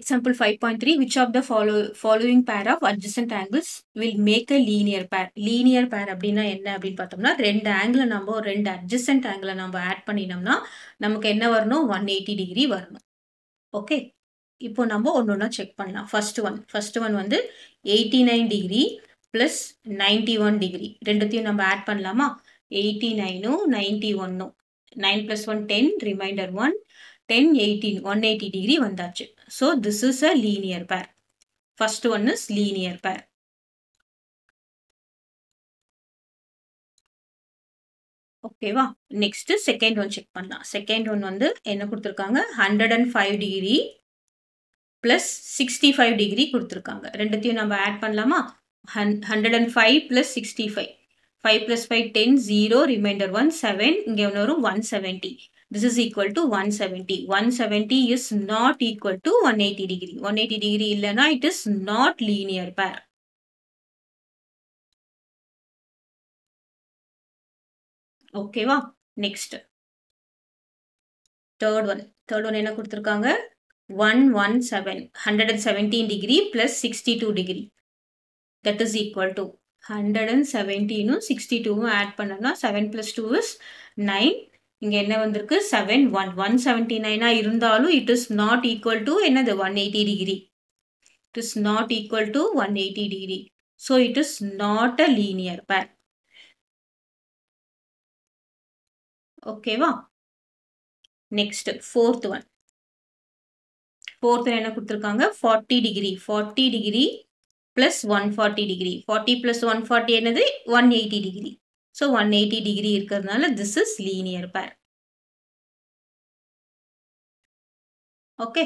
example 5.3, which of the following pair of adjacent angles will make a linear pair? Linear pair அப்படின்னா என்ன அப்படின்னு பார்த்தோம்னா, ரெண்டு angle நம்ம ரெண்டு adjacent angle நம்ம ஆட் பண்ணினோம்னா நமக்கு என்ன வரணும்? 180 டிகிரி வரணும். ஓகே, இப்போ நம்ம ஒன்னொன்னா செக் பண்ணலாம். ஃபர்ஸ்ட் ஒன் வந்து 89 டிகிரி பிளஸ் 91 டிகிரி ரெண்டுத்தையும் நம்ம ஆட் பண்ணலாமா? 89 91 9 plus 1 10 remainder 1 10 18 180 degree வந்தாச்சு. So this is a linear pair. First one is linear pair. ஓகேவா? நெக்ஸ்ட் செகண்ட் ஒன் செக் பண்ணலாம். செகண்ட் ஒன் வந்து என்ன கொடுத்துருக்காங்க? 105 டிகிரி பிளஸ் 65 டிகிரி கொடுத்துருக்காங்க. ரெண்டுத்தையும் நம்ம ஆட் பண்ணலாமா? 105 plus 65 5 plus 5 10 0 remainder 1 7 இங்க வரும் 170. This is equal to 170. 170 is not equal to 180 degree. 180 degree இல்லனா it is not linear pair. ஓகேவா? நெக்ஸ்ட் தேர்ட் ஒன் என்ன கொடுத்துருக்காங்க? 117 degree plus 62 degree. That is equal to 117 62 add பண்ணனா 7 plus 2 is 9. இங்க என்ன வந்திருக்கு? 7 179 இருந்தாலும் it is not equal to என்னது? 180 degree. It is not equal to 180 degree. So it is not a linear pair. ஓகேவா? Next fourth one என்ன கொடுத்துருக்காங்க? 40 degree plus 140 degree. 40 plus 140 என்னது? 180 degree. So 180 degree இருக்கிறதுனால this is linear pair. Okay.